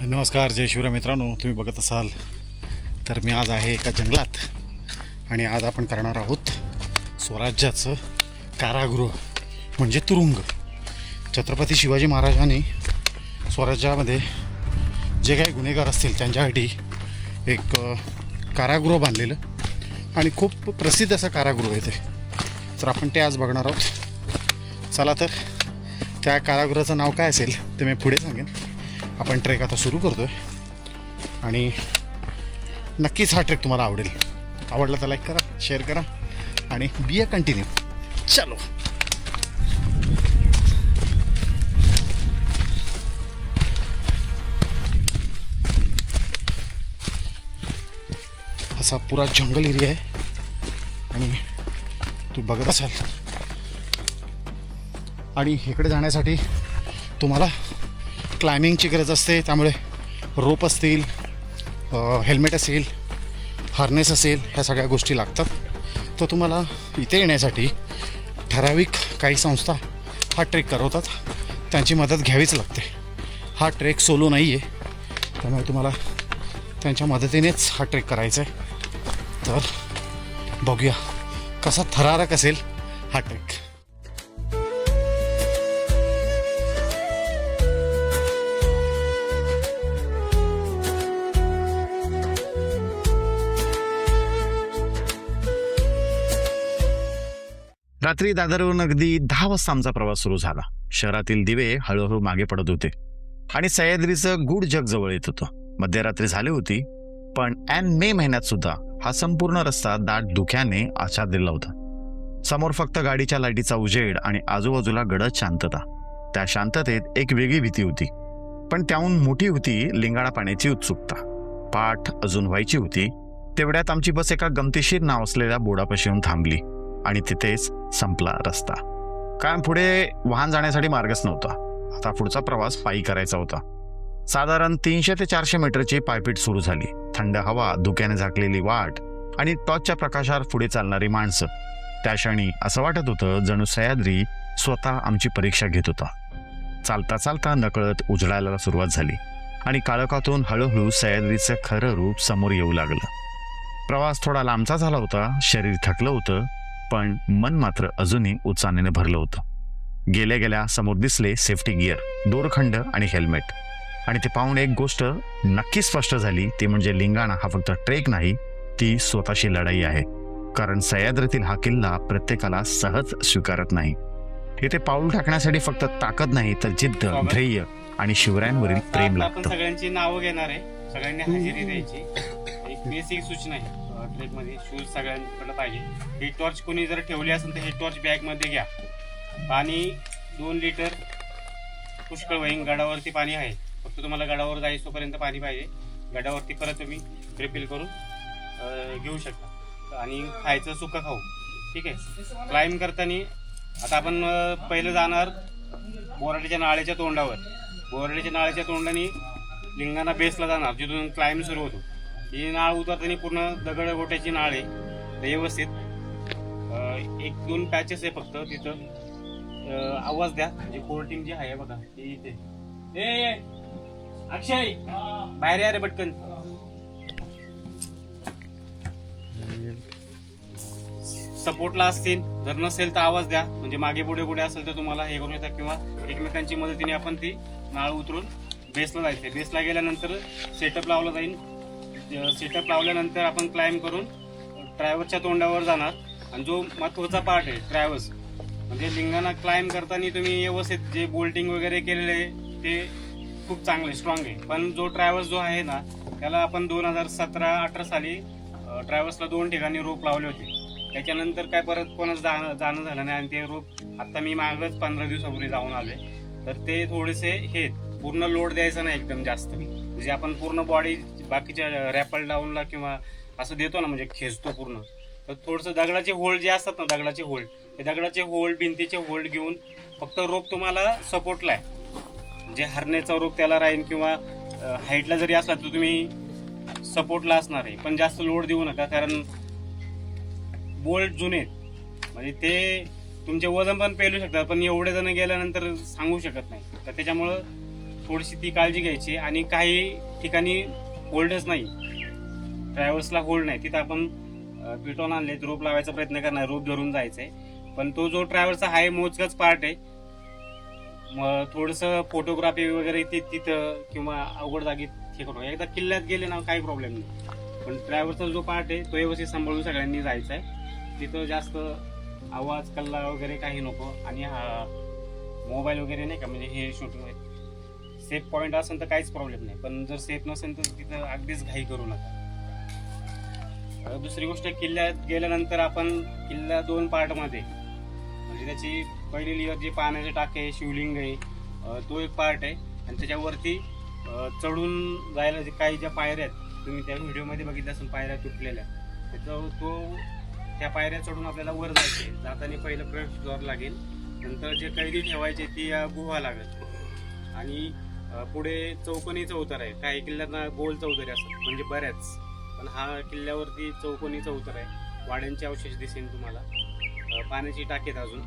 नमस्कार, जय शिवराय मित्रांनो. तुम्ही बघत असाल तर मी आज आहे एका जंगलात आणि आज आपण करणार आहोत स्वराज्याचं कारागृह म्हणजे तुरुंग. छत्रपती शिवाजी महाराजांनी स्वराज्यामध्ये जे काही गुन्हेगार असतील त्यांच्यासाठी एक कारागृह बांधलेलं आणि खूप प्रसिद्ध असं कारागृह आहे ते. तर आपण ते आज बघणार आहोत. चला तर त्या कारागृहाचं नाव काय असेल ते मी पुढे सांगेन. आपण ट्रेक आता सुरू करतो आहे आणि नक्कीच हा ट्रेक तुम्हाला आवडेल. आवडला तर लाईक करा, शेअर करा आणि बी कंटिन्यू. चलो. असा पुरा जंगल एरिया आहे आणि तू बघत असाल. आणि इकडे जाण्यासाठी तुम्हाला क्लाइम्बिंगची गरज असते, त्यामुळे रोप असतील, हेल्मेट असेल, हार्नेस असेल, ह्या सगळ्या गोष्टी लागतात. तर तुम्हाला इथे येण्यासाठी ठराविक काही संस्था हा ट्रेक करवतात, त्यांची मदत घ्यावीच लागते. हा ट्रेक सोलो नाही आहे, त्यामुळे तुम्हाला त्यांच्या मदतीनेच हा ट्रेक करायचा आहे. तर बघूया कसा थरारक असेल हा ट्रेक. रात्री दादरवरून अगदी 10 वाजता आमचा प्रवास सुरू झाला. शहरातील दिवे हळूहळू मागे पडत होते आणि सह्याद्रीचं गूढ जग जवळ येत होतं. मध्यरात्री झाली होती, पण ऐन मे महिन्यात सुद्धा हा संपूर्ण रस्ता दाट धुक्याने आच्छादलेला होता. समोर फक्त गाडीच्या लाईटीचा उजेड आणि आजूबाजूला गडद शांतता. त्या शांततेत एक वेगळी भीती होती, पण त्याहून मोठी होती लिंगाणा पाण्याची उत्सुकता. पाठ अजून व्हायची होती तेवढ्यात आमची बस एका गमतीशीर नाव असलेल्या बोर्डापाशी येऊन थांबली आणि तिथेच संपला रस्ता. कारण पुढे वाहन जाण्यासाठी मार्गच नव्हता. आता पुढचा प्रवास पायी करायचा होता. साधारण 300 ते 400 मीटरची पायपीट सुरू झाली. थंड हवा, धुक्याने झाकलेली वाट आणि टॉर्चच्या प्रकाशावर पुढे चालणारी माणसं. त्या क्षणी असं वाटत होतं जणू सह्याद्री स्वतः आमची परीक्षा घेत होता. चालता चालता नकळत उजळायला सुरुवात झाली आणि काळोखातून हळूहळू सह्याद्रीचं खरं रूप समोर येऊ लागलं. प्रवास थोडा लांबचा झाला होता. शरीर थकलं होतं, पण मन मात्र अजूनही उत्साहाने भरलं होतं. गेल्या गेल्या समोर दिसले सेफ्टी गिअर, दोरखंड आणि हेल्मेट. आणि ते पाहून एक गोष्ट नक्की स्पष्ट झाली, ती म्हणजे लिंगाणा हा फक्त ट्रेक नाही, ती स्वतःची लढाई आहे. कारण सह्याद्रीतील हा किल्ला प्रत्येकाला सहज स्वीकारत नाही. इथे पाऊल टाकण्यासाठी फक्त ताकद नाही, तर जिद्द, ध्येय आणि शिवरायांवरील प्रेम लागतं. आपण सगळ्यांची नावं घेणार आहे, सगळ्यांनी हजेरी द्यायची. एक बेसिक सूचना आहे, ट्रेक मध्ये शूज सगळ्यांकडे पाहिजे. ही टॉर्च कोणी जर ठेवली असेल तर ही टॉर्च बॅग मध्ये घ्या. पाणी 2 लिटर पुष्कळ होईल. गडावरती पाणी आहे, फक्त तुम्हाला गडावर जायचोपर्यंत पाणी पाहिजे. गडावरती परत तुम्ही रिफिल करून घेऊ शकता. आणि खायचं सुका खाऊ, ठीक आहे. क्लाइंब करताना आता आपण पहिलं जाणार बोराडीच्या नाळेच्या तोंडावर. बोराडीच्या नाळेच्या तोंडाने लिंगाणा बेसला जाणार, जिथून क्लाइंब सुरू होतो. ही नाळ उतरताना पूर्ण दगड गोट्याची नाळ आहे. व्यवस्थित 1-2 पॅचेस आहे फक्त तिथं. आवाज द्या, म्हणजे कोर टीम जी आहे बघा ती इथे. ए अक्षय, बाहेर या रे पटकन. सपोर्टला असतील, जर नसेल तर आवाज द्या, म्हणजे मागे पुढे पुढे असेल तर तुम्हाला हे करून येतात. किंवा एकमेकांची मदतीने आपण ती नाळ उतरून बेसला जायचं. बेसला गेल्यानंतर सेटअप लावला जाईल. सेटअप लावल्यानंतर आपण क्लाइंब करून ट्रॅव्हर्सच्या तोंडावर जाणार. आणि जो महत्वाचा पार्ट आहे ट्रॅव्हर्स, म्हणजे लिंगाणा क्लाइंब करताना तुम्ही व्यवस्थित जे बोल्टिंग वगैरे केलेले आहे ते खूप चांगले स्ट्रॉंग आहे. पण जो ट्रॅव्हर्स जो आहे ना, त्याला आपण 2017-18 साली ट्रॅव्हर्सला 2 ठिकाणी रोप लावले होते. त्याच्यानंतर काय परत कोणाच जाणं झालं नाही. आणि ते रोप आता मी मागच 15 दिवसापूर्वी जाऊन आले. तर ते थोडेसे हे पूर्ण लोड द्यायचं नाही एकदम जास्त, म्हणजे आपण पूर्ण बॉडी बाकीच्या रॅपल डाऊनला किंवा असं देतो ना, म्हणजे खेचतो पूर्ण. तर थोडंसं दगडाचे होल्ड जे असतात ना, दगडाचे होल्ड, हे दगडाचे होल्ड, भिंतीचे होल्ड घेऊन फक्त रोप तुम्हाला सपोर्टला आहे. जे हरण्याचा रोप त्याला राहील, किंवा हाईटला जरी असला तर तुम्ही सपोर्टला असणार आहे. पण जास्त लोड देऊ नका, कारण बोल्ट जुने म्हणजे ते तुमचे वजन पण पेलू शकतात, पण एवढे जण गेल्यानंतर सांगू शकत नाही. तर त्याच्यामुळं थोडीशी ती काळजी घ्यायची. आणि काही ठिकाणी होल्डच नाही, ट्रॅव्हल्सला होल्ड नाही, तिथं आपण पिटॉन आणले, रोप लावायचा प्रयत्न करणार, रोप धरून जायचंय. पण तो जो ट्रॅव्हल्सचा आहे मोजकाच पार्ट आहे. मग थोडस फोटोग्राफी वगैरे तिथं किंवा अवघड जागी हे करू. एकदा किल्ल्यात गेले ना काही प्रॉब्लेम नाही, पण ट्रॅव्हल्सचा जो पार्ट आहे तो व्यवस्थित सांभाळून सगळ्यांनी जायचा आहे. तिथं जास्त आवाज कल्ला वगैरे काही नको. आणि मोबाईल वगैरे नाही का, म्हणजे हे शूटिंग आहे. सेफ पॉईंट असेल तर काहीच प्रॉब्लेम नाही, पण जर सेफ नसेल तर तिथं अगदीच घाई करू नका. दुसरी गोष्ट, किल्ल्यात गेल्यानंतर आपण किल्ला 2 पार्ट मध्ये, म्हणजे त्याची पहिली लेअर जी पाण्याचे टाके शिवलिंग आहे तो एक पार्ट आहे. आणि त्याच्यावरती चढून जायला जे काही ज्या पायऱ्या आहेत, तुम्ही त्या व्हिडिओमध्ये बघितल्या असेल पायऱ्या तुटलेल्या, त्या पायऱ्या चढून आपल्याला वर जायचे. जाताना पहिलं प्रवेशद्वार लागेल, नंतर जे कैदी ठेवायचे ती गुहा लागेल. आणि पुढे चौकोनी चौतर आहे. काही किल्ल्यांना गोल चौतरी असतात, म्हणजे बऱ्याच, पण हा किल्ल्यावरती चौकोनी चौतर आहे. वाड्यांचे अवशेष दिसेल तुम्हाला, पाण्याची टाकीत अजून.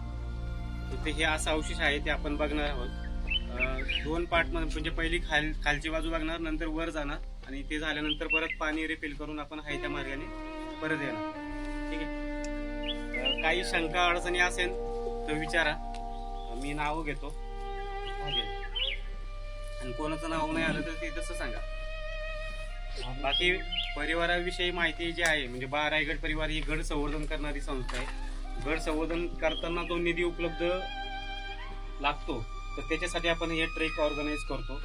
तर ते हे असं अवशेष आहे ते आपण बघणार आहोत 2 पार्टमध्ये. म्हणजे पहिली खालची बाजू बघणार, नंतर वर जाणार, आणि ते झाल्यानंतर परत पाणी रिफिल करून आपण हाय त्या मार्गाने परत येणार. ठीक आहे. काही शंका अडचणी असेल तर विचारा, मी नाव घेतो. आणि कोणाचं नाव नाही आलं तर ते तसं सांगा. बाकी परिवाराविषयी माहिती जी आहे, म्हणजे रायगड परिवार ही गड संवर्धन करणारी संस्था आहे. गड संवर्धन करताना तो निधी उपलब्ध लागतो, तर त्याच्यासाठी आपण हे ट्रेक ऑर्गनाईज करतो.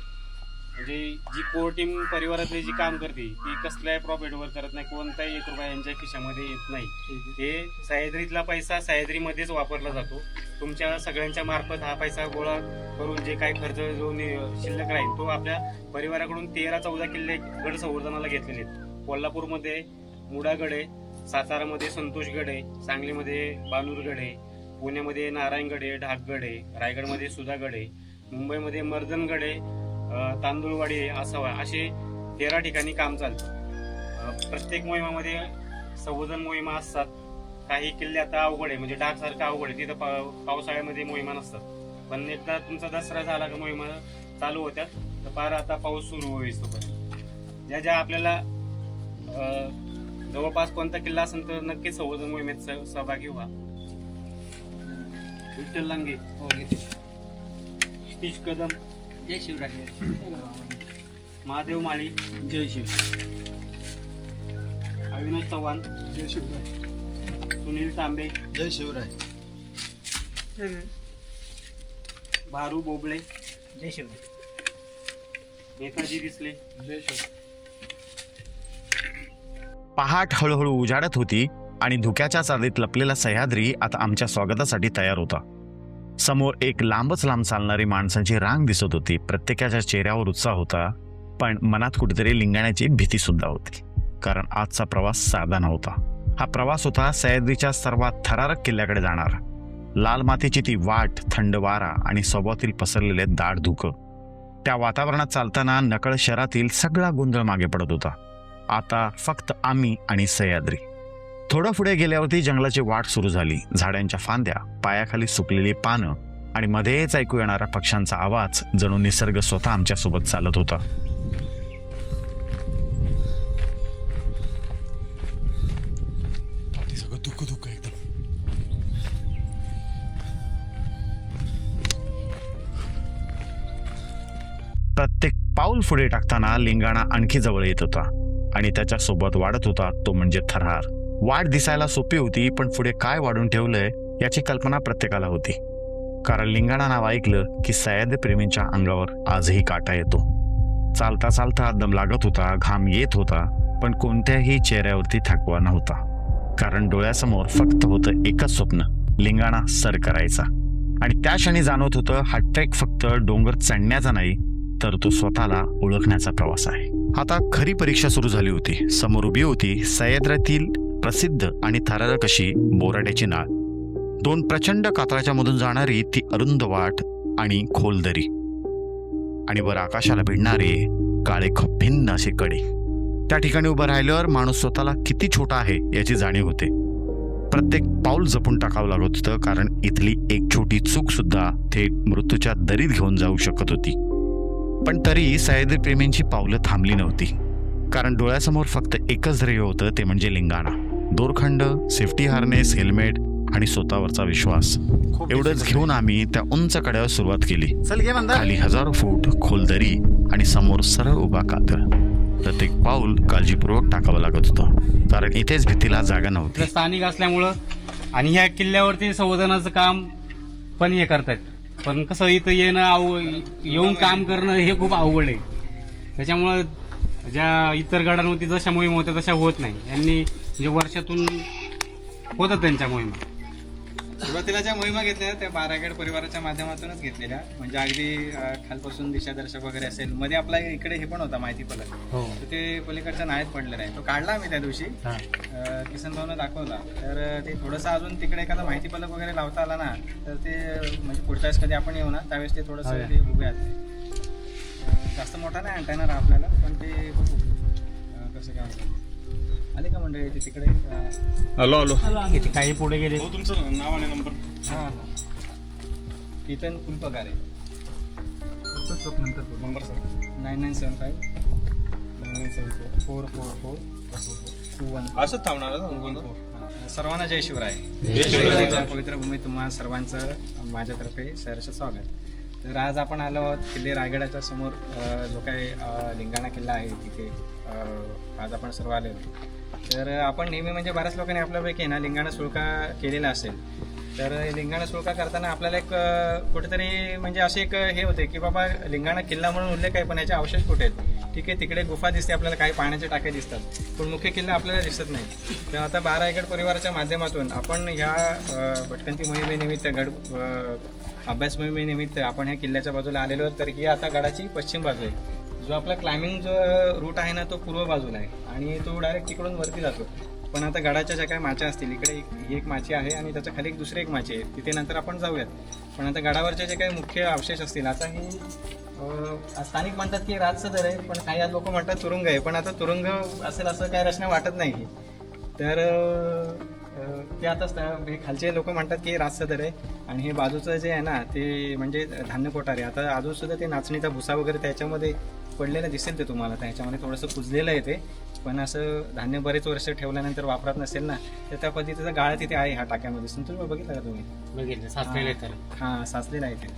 म्हणजे जी कोर टीम परिवारातली जी काम करते ती कसल्याही प्रॉफिटवर करत नाही, कोणताही 1 रुपया यांच्या खिशामध्ये येत नाही. हे सह्याद्रीतला पैसा सह्याद्रीमध्येच वापरला जातो. तुमच्या सगळ्यांच्या मार्फत हा पैसा गोळा करून जे काही खर्च जो शिल्लक राहील तो आपल्या परिवाराकडून 13-14 किल्ले गड संवर्धनाला घेतलेले आहेत. कोल्हापूरमध्ये मुडागड आहे, सातारामध्ये संतोषगड आहे, सांगलीमध्ये बानूरगड आहे, पुण्यामध्ये नारायणगड आहे, ढाकगड आहे, रायगडमध्ये सुधागड आहे, मुंबईमध्ये मर्दनगड आहे, तांदूळवाडी आहे, आसावा, असे 13 ठिकाणी काम चालतं. प्रत्येक मोहिमामध्ये संवर्धन मोहिमा असतात. काही किल्ले आता अवघड आहे, म्हणजे डाकसारखं अवघड आहे, तिथं पावसाळ्यामध्ये मोहिमा नसतात. पण एकदा तुमचा दसरा झाला का मोहिमा चालू होत्यात, तर फार आता पाऊस सुरू होईल. ज्या ज्या आपल्याला जवळपास कोणता किल्ला असेल तर नक्कीच संवर्धन मोहिमेत सहभागी व्हा. विठ्ठल लांगे, सतीश कदम, जय शिवराय, महादेव माळी, जय शिव, अविनाश चव्हाण, जय शिवराय, सुनील तांबे, जय शिवराय, भारू बोबळे, जय शिवराय, नेताजी दिसले, जय शिवराय. पहाट हळूहळू उजाडत होती आणि धुक्याच्या चादरीत लपलेला सह्याद्री आता आमच्या स्वागतासाठी तयार होता. समोर एक लांबच लांब चालणारी माणसांची रांग दिसत होती. प्रत्येकाच्या चेहऱ्यावर उत्साह होता, पण मनात कुठेतरी लिंगाण्याची भीती सुद्धा होती. कारण आजचा प्रवास साधा नव्हता. हा प्रवास होता सह्याद्रीच्या सर्वात थरारक किल्ल्याकडे जाणार. लाल मातीची ती वाट, थंड वारा आणि सोबतील पसरलेले दाट धुकं. त्या वातावरणात चालताना नकळ शहरातील सगळा गोंधळ मागे पडत होता. आता फक्त आम्ही आणि सह्याद्री. थोडं पुढे गेल्यावरती जंगलाची वाट सुरू झाली. झाडांच्या फांद्या, पायाखाली सुकलेली पानं आणि मध्येच ऐकू येणारा पक्ष्यांचा आवाज, जणू निसर्ग स्वतः आमच्यासोबत चालत होता. सगळं दुःख एकदम. प्रत्येक पाऊल पुढे टाकताना लिंगाणा आणखी जवळ येत होता आणि त्याच्यासोबत वाढत होता तो म्हणजे थरार. वाट दिसायला सोपी होती, पण पुढे काय वाढून ठेवलंय याची कल्पना प्रत्येकाला होती. कारण लिंगाणा नाव ऐकलं की सह्याद्री प्रेमींच्या अंगावर आजही काटा येतो. चालता चालता दम लागत होता, घाम येत होता, पण कोणत्याही चेहऱ्यावरती थकवा नव्हता. कारण डोळ्यासमोर फक्त होतं एकच स्वप्न, लिंगाणा सर करायचा. आणि त्या क्षणी जाणवत होतं हा ट्रेक फक्त डोंगर चढण्याचा नाही, तर तो स्वतःला ओळखण्याचा प्रवास आहे. आता खरी परीक्षा सुरू झाली होती. समोर उभी होती सह्याद्रीतील प्रसिद्ध आणि थरारक अशी बोराड्याची नाळ. 2 प्रचंड कातळाच्या मधून जाणारी ती अरुंद वाट आणि खोल दरी, आणि वर आकाशाला भिडणारे काळे भिन्न असे कडे. त्या ठिकाणी उभं राहिल्यावर माणूस स्वतःला किती छोटा आहे याची जाणीव होते. प्रत्येक पाऊल जपून टाकावं लागत होतं, कारण इथली एक छोटी चूक सुद्धा थेट मृत्यूच्या दरीत घेऊन जाऊ शकत होती. पण तरी सह्याद्री प्रेमींची पावलं थांबली नव्हती, कारण डोळ्यासमोर फक्त एकच ध्येय होतं, ते म्हणजे लिंगाणा. दोरखंड, सेफ्टी हार्नेस, हेल्मेट आणि स्वतःवरचा विश्वास एवढंच घेऊन आम्ही त्या उंच कड्यावर सुरुवात केली. खाली हजारो फूट खोल दरी आणि समोर सरळ उभा कातळ. प्रत्येक पाऊल काळजीपूर्वक टाकावं लागत होतं, कारण इथेच भीतीला जागा नव्हती. इथलं स्थानिक असल्यामुळं आणि ह्या किल्ल्यावरती संवर्धनाचं काम पण हे करतायत. पण कसं इथं येऊन काम करणं हे खूप अवघड आहे. त्याच्यामुळं ज्या इतर गडांवरती जशा मोहीम होत्या तशा होत नाही. यांनी म्हणजे वर्षातून होतात त्यांच्या मोहिमा. सुरुवातीला ज्या मोहिमा घेतल्या त्या बारागड परिवाराच्या माध्यमातूनच घेतलेल्या, म्हणजे अगदी खालपासून दिशादर्शक वगैरे असेल. मध्ये आपला इकडे हे पण होता माहिती फलक, तर ते पलीकडच्या नाळ्यात पडलेलं आहे. तो काढला आम्ही त्या दिवशी, किसन भाऊनं दाखवला. तर ते थोडंसं अजून तिकडे एखादा माहिती फलक वगैरे लावता आला ना, तर ते म्हणजे पुढच्या वेळेस कधी आपण येऊ ना त्यावेळेस ते थोडंसं ते बघूयात. जास्त मोठा नाही आणता येणार आपल्याला, पण ते बघू कसं काय होतं. आले का मंडळी ते तिकडे? इथे काही पुढे गेले. तुमचं नाव आणि नंबर? हां कीर्तन फुलपगारे, नंबर सर? 9975 असंच थांबणार आहे ना? सर्वांना जय शिवराय. पवित्र भूमीत तुम्हा सर्वांचं माझ्यातर्फे सहर्ष स्वागत. तर आज आपण आलो आहोत किल्ले रायगडाच्या समोर जो काही लिंगाणा किल्ला आहे तिथे आज आपण सर्व आले होतो. तर आपण नेहमी म्हणजे बऱ्याच लोकांनी आपल्यापैकी ना लिंगाणा सुळका केलेला असेल. तर लिंगाणा सुळका करताना आपल्याला एक कुठेतरी म्हणजे असे एक हे होते की बाबा लिंगाणा किल्ला म्हणून उल्लेख आहे, पण याचे अवशेष कुठे आहेत? ठीक आहे, तिकडे गुफा दिसते आपल्याला, काही पाण्याचे टाके दिसतात, पण मुख्य किल्ला आपल्याला दिसत नाही. तर आता बारागड परिवाराच्या माध्यमातून आपण ह्या भटकंती मोहिमेनिमित्त अभ्यास मोहिमेनिमित्त आपण ह्या किल्ल्याच्या बाजूला आलेलो आहोत. तर ही आता गडाची पश्चिम बाजू आहे. जो आपला क्लाइम्बिंग जो रूट आहे ना तो पूर्व बाजूला आहे आणि तो डायरेक्ट तिकडून वरती जातो. पण आता गडाच्या ज्या काही माच्या असतील, इकडे ही एक माची आहे आणि त्याच्या खाली एक दुसरी एक माची आहे, तिथे नंतर आपण जाऊयात. पण आता गडावरचे जे काही मुख्य अवशेष असतील, आता ही स्थानिक म्हणतात की राजसदर आहे, पण काही लोक म्हणतात तुरुंग आहे. पण आता तुरुंग असेल असं काय रचना वाटत नाही. तर ते आता हे खालचे लोक म्हणतात की राजसदर आहे. आणि हे बाजूचं जे आहे ना ते म्हणजे धान्य कोठार आहे. आता अजून सुद्धा ते नाचणीचा भुसा वगैरे त्याच्यामध्ये पडलेलं दिसेल ते तुम्हाला, त्याच्यामध्ये थोडंसं कुजलेलं आहे ते. पण असं धान्य बरेच वर्ष ठेवल्यानंतर वापरात नसेल ना, तर त्या पद्धतीचा गाळा तिथे आहे ह्या टाक्यामध्ये. संतोष बघितलं का तुम्ही? बघितलं, साचलेलं आहे. हां साचलेलं आहे ते.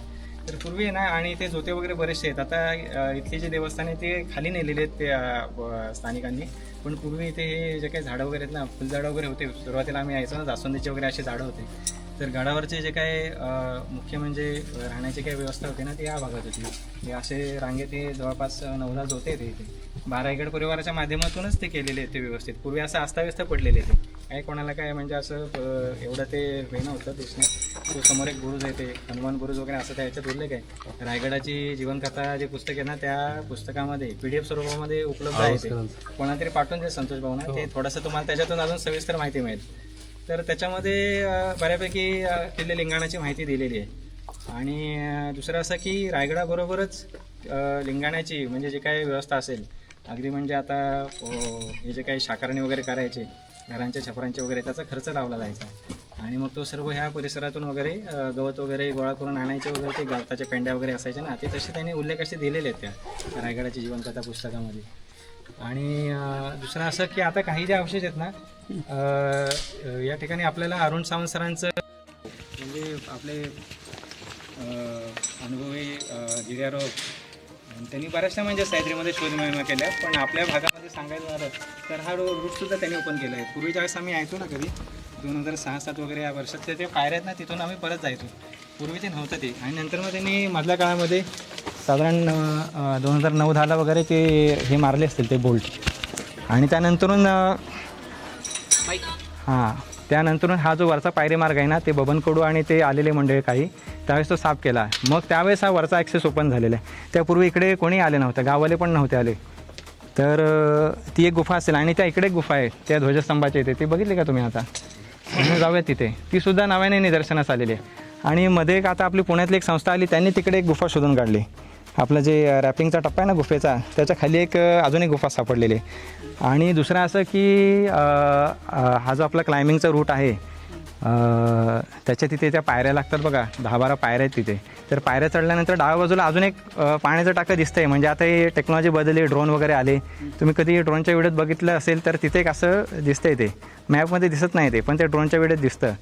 तर पूर्वी आहे ना, आणि ते जोते वगैरे बरेचसे आहेत. आता इथले जे देवस्थान आहे ते खाली नेलेले आहेत ते स्थानिकांनी. पण पूर्वी इथे हे जे काही झाडं वगैरे आहेत ना, फुलझाडं वगैरे होते. सुरुवातीला आम्ही यायचो ना, जास्वंदीचे वगैरे असे झाडं होते. तर गडावरचे जे काही मुख्य म्हणजे राहण्याची काही व्यवस्था होती ना ती या भागात होती. हे असे रांगेत हे जवळपास 9-10 जोते ते इथे बारागड परिवाराच्या माध्यमातूनच ते केलेले आहेत ते व्यवस्थित. पूर्वी असं अस्ताव्यस्त पडलेले ते, काही कोणाला काय म्हणजे असं एवढं ते हे नव्हतं दिसणं. तो समोर एक बुरुज आहे, ते हनुमान बुरुज वगैरे असं त्याच्यात उल्लेख आहे. रायगडाची जीवनकथा जे पुस्तक आहे ना त्या पुस्तकामध्ये PDF स्वरूपामध्ये उपलब्ध आहे. ते कोणाला तरी पाठवून दे संतोष भाऊना, ते थोडंसं तुम्हाला त्याच्यातून अजून सविस्तर माहिती मिळेल. तर त्याच्यामध्ये बऱ्यापैकी किल्ले लिंगाणाची माहिती दिलेली आहे. आणि दुसरं असं की रायगडाबरोबरच लिंगाण्याची म्हणजे जे काही व्यवस्था असेल, अगदी म्हणजे आता हे जे काही शाकारणी वगैरे करायचे घरांच्या छपरांचे वगैरे, त्याचा खर्च लावला जायचा. आणि मग तो सर्व ह्या परिसरातून वगैरे गवत वगैरे गोळा करून आणायचे वगैरे, ते गवताच्या पेंड्या वगैरे असायचे ना, ते तसे त्यांनी उल्लेख असे दिलेले आहेत त्या रायगडाची जीवनकथा पुस्तकामध्ये. आणि दुसरं असं की आता काही जे अवशेष आहेत ना, या ठिकाणी आपल्याला अरुण सावंत सरांचं म्हणजे आपले अनुभवी गिर्यारोहक, त्यांनी बऱ्याचशा म्हणजे सह्याद्रीमध्ये शोध मोहिमा केल्या. पण आपल्या भागामध्ये सांगायचं झालं तर हा रूटसुद्धा त्यांनी ओपन केला आहे. पूर्वीच्या वेळेस आम्ही यायचो ना कधी 2006-07 वगैरे या वर्षात ते पायऱ्या आहेत ना, तिथून आम्ही परत जायचो. पूर्वी ते नव्हतं ते. आणि नंतर मग त्यांनी मधल्या काळामध्ये साधारण 2009-10 वगैरे ते हे मारले असतील ते बोल्ट. आणि त्यानंतरून त्यानंतरून हा जो वरचा पायरी मार्ग आहे ना, ते बबनकडू आणि ते आलेले मंडळी काही त्यावेळेस तो साफ केला. मग त्यावेळेस हा वरचा ॲक्सेस ओपन झालेला आहे. त्यापूर्वी इकडे कोणी आले नव्हतं, गाववाले पण नव्हते आले. तर ती एक गुफा असेल. आणि त्या इकडे एक गुफा आहे त्या ध्वजस्तंभाच्या इथे, ती बघितली का तुम्ही? आता जाऊयात तिथे, ती सुद्धा नावाने निदर्शनास आलेली आहे. आणि मध्ये एक आता आपली पुण्यातली एक संस्था आली, त्यांनी तिकडे एक गुफा शोधून काढली. आपलं जे रॅपिंगचा टप्पा आहे ना गुफेचा, त्याच्या खाली एक अजून एक गुफा सापडलेली आहे. आणि दुसरं असं की हा जो आपला क्लाइम्बिंगचा रूट आहे त्याच्या तिथे त्या पायऱ्या लागतात बघा, 10-12 पायऱ्या आहेत तिथे. तर पायऱ्या चढल्यानंतर डाव्या बाजूला अजून एक पाण्याचं टाकं दिसतंय. म्हणजे आता हे टेक्नॉलॉजी बदलली, ड्रोन वगैरे आले. तुम्ही कधी ड्रोनच्या व्हिडिओत बघितलं असेल तर तिथे एक असं दिसतंय, ते मॅपमध्ये दिसत नाही ते, पण ते ड्रोनच्या व्हिडिओत दिसतं.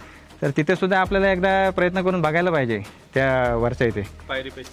तर तिथे सुद्धा आपल्याला एकदा प्रयत्न करून बघायला पाहिजे त्या वरच्या इथे.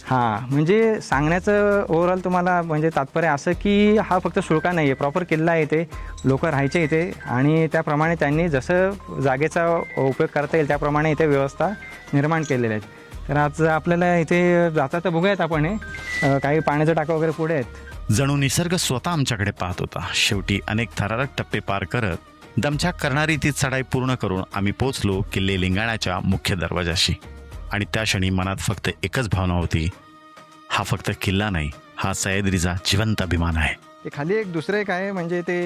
हां, म्हणजे सांगण्याचं ओव्हरऑल तुम्हाला म्हणजे तात्पर्य असं की हा फक्त सुळका नाही आहे, प्रॉपर किल्ला आहे इथे, लोक राहायचे इथे आणि त्याप्रमाणे त्यांनी जसं जागेचा उपयोग करता येईल त्याप्रमाणे इथे व्यवस्था निर्माण केलेल्या आहेत. तर आज आपल्याला इथे जाता तर बघूयात आपण, हे काही पाण्याचा टाका वगैरे पुढे आहेत. जणू निसर्ग स्वतः आमच्याकडे पाहत होता. शेवटी अनेक थरारक टप्पे पार करत दमछाक करणारी ती चढाई पूर्ण करून आम्ही पोचलो किल्ले लिंगाण्याच्या मुख्य दरवाजाशी. आणि त्या क्षणी मनात फक्त एकच भावना होती, हा फक्त किल्ला नाही, हा सह्याद्रीचा जिवंत अभिमान आहे. ते खाली एक दुसरं एक आहे, म्हणजे ते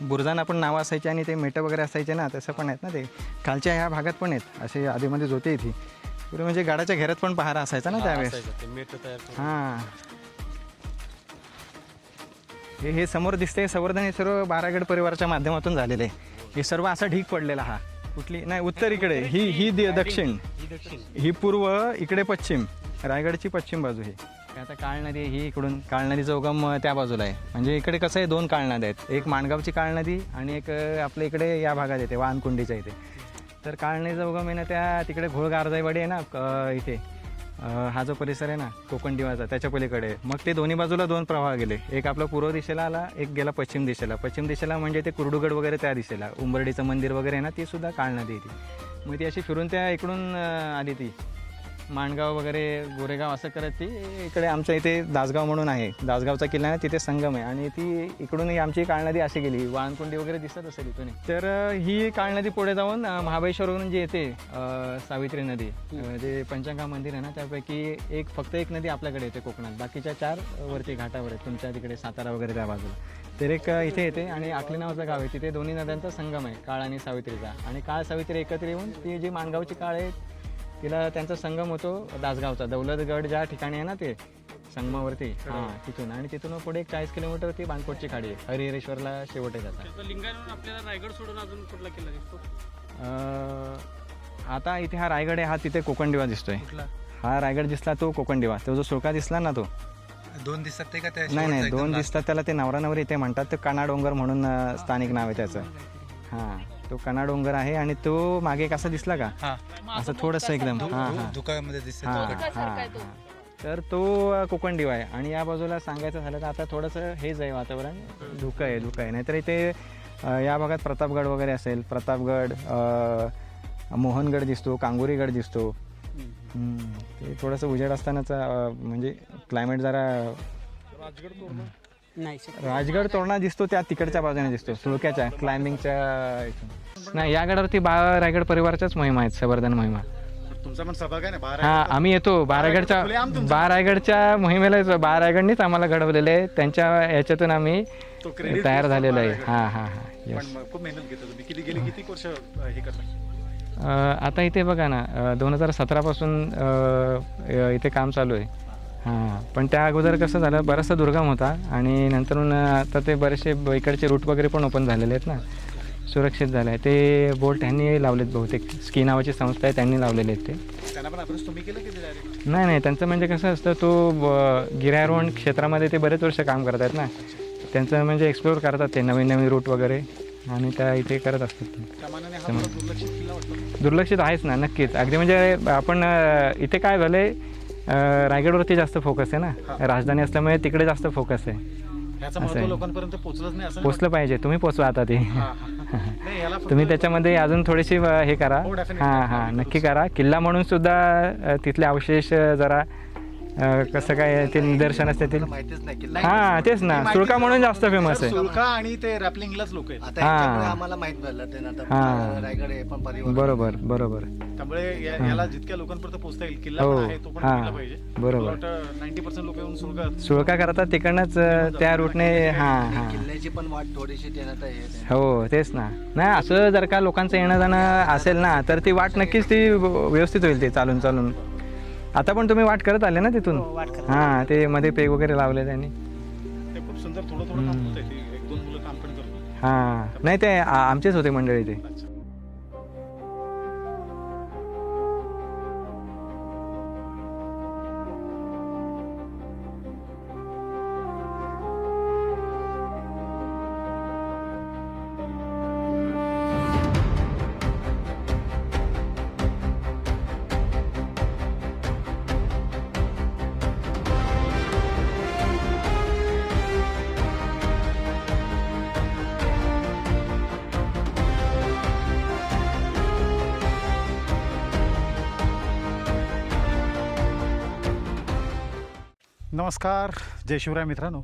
बुरजाना पण नावं असायचे आणि ते मेटं वगैरे असायचे ना, तसं पण आहेत ना. ते खालच्या ह्या भागात पण आहेत, असे आधीमध्ये होते इथे. पुढे म्हणजे गाडाच्या घेरात पण पहारा असायचा ना त्यावेळेस. हां, हे समोर दिसते संवर्धन, हे सर्व बारागड परिवाराच्या माध्यमातून झालेले आहे. हे सर्व असा ढीक पडलेला, हा कुठली नाही उत्तर इकडे, ही दक्षिण, ही पूर्व, इकडे पश्चिम, रायगडची पश्चिम बाजू. हे आता काळ नदी, ही इकडून काळ नदीचा उगम त्या बाजूला आहे. म्हणजे इकडे कसं आहे, 2 काळ नद्या आहेत, एक माणगावची काळ नदी आणि एक आपल्या इकडे या भागात येते वाहनकुंडीच्या इथे. तर काळ नदीचा उगम आहे ना त्या तिकडे घोळगारजाईवाडी आहे ना इथे, हा जो परिसर आहे ना कोकण दिवाचा, त्याच्या पलीकडे. मग ते दोन्ही बाजूला 2 प्रवाह गेले, एक आपला पूर्व दिशेला आला, एक गेला पश्चिम दिशेला. पश्चिम दिशेला म्हणजे ते कुर्डुगड वगैरे त्या दिशेला, उंबर्डीचं मंदिर वगैरे आहे ना, ती सुद्धा काळ नदी ती. मग ती अशी फिरून त्या इकडून आली, ती माणगाव वगैरे गोरेगाव असं करत ती इकडे आमच्या इथे दासगाव म्हणून आहे, दासगावचा किल्ला आहे, तिथे संगम आहे. आणि ती इकडून आमची काळ नदी अशी गेली, वाहनकुंडी वगैरे दिसत असेल इथून. तर ही काळ नदी पुढे जाऊन महाबळेश्वरवरून जी येते सावित्री नदी, जे पंचगंगा मंदिर आहे ना, त्यापैकी फक्त एक नदी आपल्याकडे येते कोकणात, बाकीच्या 4 वरती घाटावर आहेत तुमच्या तिकडे सातारा वगैरे त्या बाजूला. तर एक इथे येते आणि आखली नावाचं गाव आहे, तिथे दोन्ही नद्यांचा संगम आहे, काळ आणि सावित्रीचा. आणि काळ सावित्री एकत्र येऊन ती जी माणगावची काळ आहे तिला त्यांचा संगम होतो दासगावचा, दौलतगड ज्या ठिकाणी आहे ना ते संगमावरती, हां तिथून. आणि तिथून पुढे एक 40 किलोमीटर ती बाणकोटची खाडी आहे, हरिहरेश्वरला शेवट आहे त्याचा. लिंगाण्याहून आपल्याला रायगड सोडून अजून कुठला किल्ला दिसतो? आता इथे हा रायगड आहे, हा तिथे कोकणदिवा दिसतोय. हा रायगड दिसला तो कोकणदिवा, तो जो सुळका दिसला ना तो 2 दिसतात ते का? नाही 2 दिसतात, त्याला ते नवरा नवरी इथे म्हणतात. ते कणा डोंगर म्हणून स्थानिक नाव आहे त्याचं. हां, तो कणा डोंगर आहे. आणि तो मागे एक असा दिसला का, असं थोडंसं एकदम धुक्यामध्ये दिसते. तर तो कोकणदिवा आहे. आणि या बाजूला सांगायचं झालं तर आता थोडंसं हेच आहे वातावरण, धुकं आहे. नाहीतर इथे या भागात प्रतापगड वगैरे असेल, प्रतापगड, मोहनगड दिसतो, कांगोरीगड दिसतो. ते थोडंसं उजेड असतानाच म्हणजे क्लायमेट जरा. राजगड तोरणा दिसतो त्या तिकडच्या बाजूने दिसतो, सुळक्याच्या क्लाइम्बिंगच्या इथून. नाही, या गडावरती रायगड परिवाराच्याच मोहिमा आहेत, संवर्धन मोहिमा. तुमचा पण सहभाग आहे ना? हां, आम्ही येतो रायगडच्या मोहिमेला. रायगडनीच आम्हाला घडवलेलं आहे, त्यांच्या याच्यातून आम्ही तयार झालेलो आहे. हां, खूप मेहनत घेतो तुम्ही. किती वर्ष हे करता? आता इथे बघा ना, 2017 पासून इथे काम चालू आहे. हां, पण त्या अगोदर कसं झालं, बराचसा दुर्गम होता आणि नंतरून आता ते बरेचसे इकडचे रूट वगैरे पण ओपन झालेले आहेत ना, सुरक्षित झालं आहे. ते बोल्ट ह्यांनी लावलेत, बहुतेक स्की नावाची संस्था आहे त्यांनी लावलेले आहेत ते. नाही, त्यांचं म्हणजे कसं असतं, तो गिर्यारोहण क्षेत्रामध्ये ते बरेच वर्ष काम करत आहेत ना, त्यांचं म्हणजे एक्सप्लोअर करतात ते नवीन रूट वगैरे, आणि त्या इथे करत असतात. दुर्लक्षित आहेच ना, नक्कीच. अगदी म्हणजे आपण इथे काय झालं आहे, रायगडवरती जास्त फोकस आहे ना, राजधानी असल्यामुळे तिकडे जास्त फोकस आहे. लोकांपर्यंत पोचलं पाहिजे, तुम्ही पोचवा आता ते. तुम्ही त्याच्यामध्ये अजून थोडीशी हे करा. हां, नक्की करा. किल्ला म्हणून सुद्धा तिथले अवशेष जरा कसं काय ते निदर्शन असते ते. हां, तेच ना, सुळका म्हणून जास्त फेमस आहे. सुळका आणि ते रॅपलिंगलाच लोक आहेत. आम्हाला माहित झालं रायगड आहे पण परिवार. बरोबर. त्यामुळे याला जितक्या लोकांपर्यंत पोहोचता येईल, किल्ला पण आहे तो पण केला पाहिजे. बरोबर. 90% लोक येऊन सुळका करतात तिकडनंच त्या रूटने. हां, किल्ल्याची पण वाट थोडीशी देण्यात आहे. हो, तेच ना. नाही, असं जर का लोकांचं येणं जाणं असेल ना, तर ती वाट नक्कीच ती व्यवस्थित होईल, ते चालून. आता पण तुम्ही वाट करत आले ना तिथून. हां, ते मध्ये पेग वगैरे लावले त्यांनी. खूप सुंदर. थोडं काम होतं, 1-2 मुलं काम पण करतात. हां, नाही ते आमचेच होते मंडळी ते. नमस्कार, जय शिवराय मित्रांनो.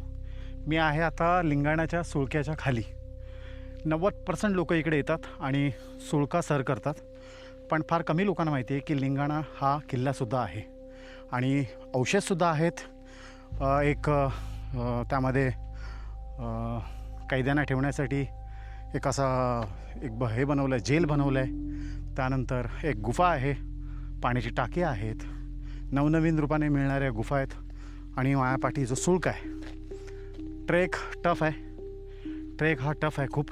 मी आहे आता लिंगाण्याच्या सुळक्याच्या खाली. 90% लोक इकडे येतात आणि सुळका सर करतात, पण फार कमी लोकांना माहिती आहे की लिंगाणा हा किल्लासुद्धा आहे आणि अवशेषसुद्धा आहेत. त्यामध्ये कैद्यांना ठेवण्यासाठी एक हे बनवलं आहे, जेल बनवलं आहे. त्यानंतर एक गुफा आहे, पाण्याची टाकी आहेत, नवनवीन रूपाने मिळणाऱ्या गुफा आहेत आणि मायापाठी जो सुळका आहे. ट्रेक हा टफ आहे खूप.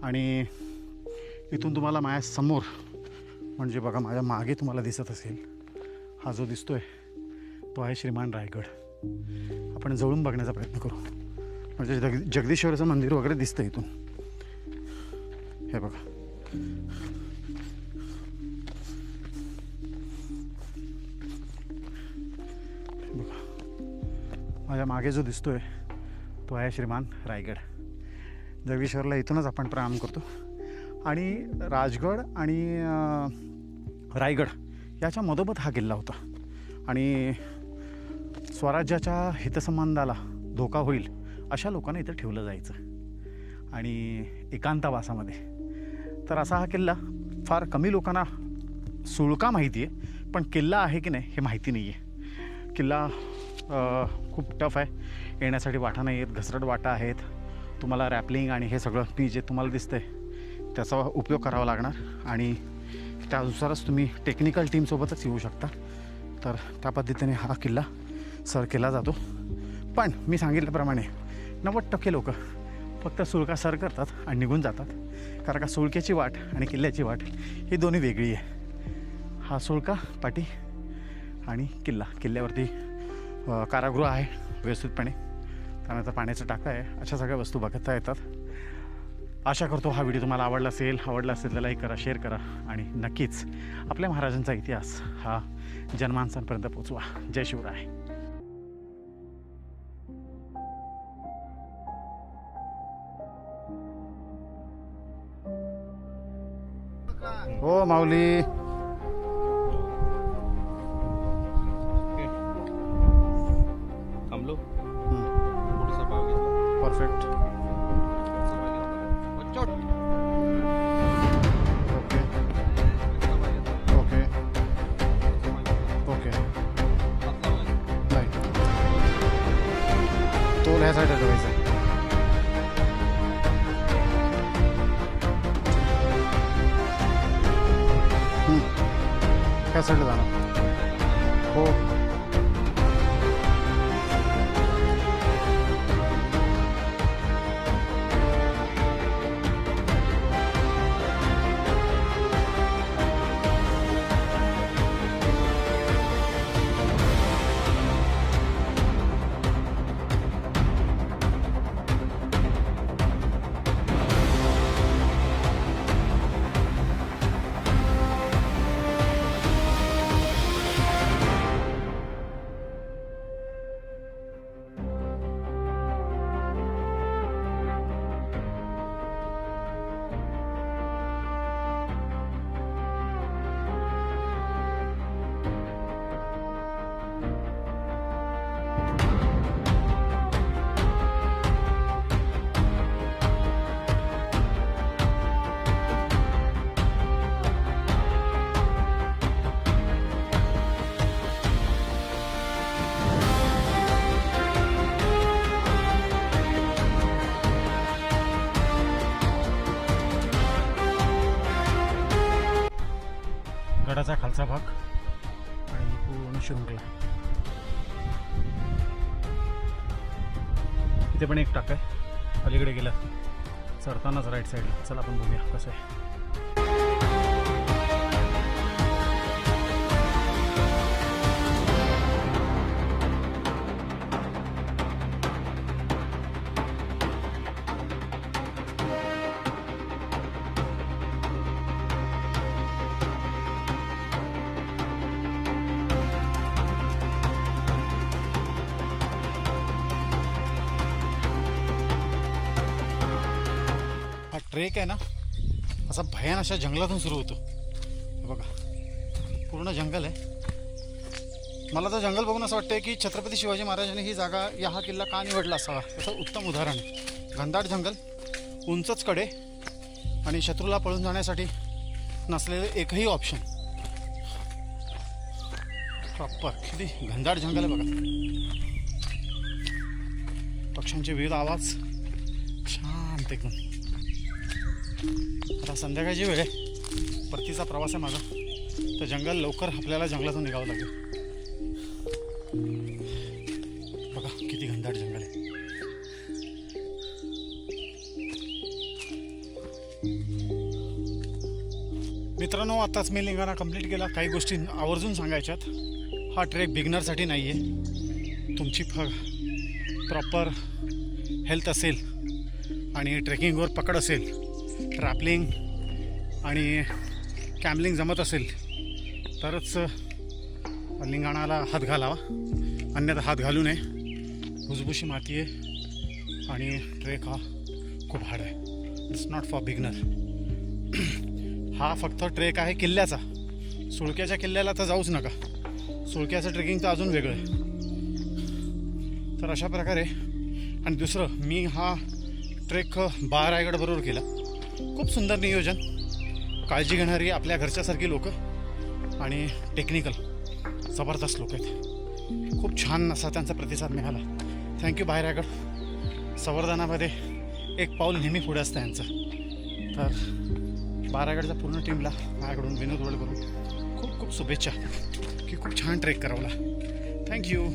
आणि इथून तुम्हाला माझ्यासमोर म्हणजे बघा माझ्या मागे तुम्हाला दिसत असेल, हा जो दिसतोय तो आहे श्रीमान रायगड. आपण जवळून बघण्याचा प्रयत्न करू, म्हणजे जगदीश्वराचं मंदिर वगैरे दिसतं इथून. हे बघा, माझ्या मागे जो दिसतोय तो आहे श्रीमान रायगड. जगदीश्वरला इथूनच आपण प्रणाम करतो. आणि राजगड आणि रायगड याच्या मधोमध हा किल्ला होता आणि स्वराज्याच्या हितसंबंधाला धोका होईल अशा लोकांना इथं ठेवलं जायचं आणि एकांतवासामध्ये. तर असा हा किल्ला फार कमी लोकांना सुळका माहिती आहे, पण किल्ला आहे की नाही हे माहिती नाही आहे. किल्ला खूप टफ आहे. येण्यासाठी वाटा नाही आहेत, घसरट वाटा आहेत. तुम्हाला रॅपलिंग आणि हे सगळं मी जे तुम्हाला दिसतं आहे त्याचा उपयोग करावा लागणार आणि त्यानुसारच तुम्ही टेक्निकल टीमसोबतच येऊ शकता. तर त्या पद्धतीने हा किल्ला सर केला जातो. पण मी सांगितल्याप्रमाणे 90% लोक फक्त सुळका सर करतात आणि निघून जातात, कारण का सुळक्याची वाट आणि किल्ल्याची वाट ही दोन्ही वेगळी आहे. हा सुळका पाटी आणि किल्ल्यावरती कारागृह आहे व्यवस्थितपणे, त्यानंतर पाण्याचं टाका आहे. अशा सगळ्या वस्तू बघता येतात. आशा करतो हा व्हिडिओ तुम्हाला आवडला असेल तर लाईक करा, शेअर करा आणि नक्कीच आपल्या महाराजांचा इतिहास हा जनमानसांपर्यंत पोचवा. जय शिवराय. हो माऊली. थांबलो, पुढचा पाव घेतला. परफेक्ट. ओके ओके नाही, तो ह्या साईडला ठेवायचा. ह्या साईडला जाणार. हो गडाचा खालचा भाग आणि पूर्ण शृंखला. इथे पण एक टाक आहे, अलीकडे गेला चढतानाच राईट साईडला. चला आपण बघूया कसं आहे. ट्रेक आहे ना असा भयान अशा जंगलातून सुरू होतो. हे बघा पूर्ण जंगल आहे मला तर जंगल बघून असं वाटतं की छत्रपती शिवाजी महाराजांनी ही जागा या हा किल्ला का निवडला असावा याचं उत्तम उदाहरण आहे. घनदाट जंगल, उंचच कडे आणि शत्रूला पळून जाण्यासाठी नसलेले एकही ऑप्शन. प्रॉपर किती घनदाट जंगल आहे बघा. पक्ष्यांचे विविध आवाज, शांत एकदम. आता संध्याकाळची वेळ आहे, परतीचा प्रवास आहे माझा, तर जंगल लवकर आपल्याला जंगलातून निघावं लागेल. बघा किती घनदाट जंगल आहे. मित्रांनो, आताच मी लिंगाणा कंप्लीट केला. काही गोष्टी आवर्जून सांगायच्यात. हा ट्रेक बिगनरसाठी नाही आहे. तुमची प्रॉपर हेल्थ असेल आणि ट्रेकिंगवर पकड असेल, ट्रॅपलिंग आणि कॅम्पलिंग जमत असेल तरच लिंगाणाला हात घालावा, अन्यथा हात घालू नये. भुसभुशी माती आहे आणि ट्रेक हा खूप हार्ड आहे. It's not for beginner. हा फक्त ट्रेक आहे किल्ल्याचा. सुळक्याच्या किल्ल्याला तर जाऊच नका. सुळक्याचं ट्रेकिंग तर अजून वेगळं आहे. तर अशा प्रकारे. आणि दुसरं, मी हा ट्रेक रायगड बरोबर केला. खूप सुंदर नियोजन, काळजी घेणारी आपल्या घरच्यासारखी लोक आणि टेक्निकल जबरदस्त लोक आहेत. खूप छान असा त्यांचा प्रतिसाद मिळाला. थँक्यू रायगड. संवर्धनामध्ये एक पाऊल नेहमी पुढे असतं यांचं. तर रायगडच्या पूर्ण टीमला माझ्याकडून विनोद वळकडून खूप खूप शुभेच्छा की खूप छान ट्रेक करावला. थँक्यू.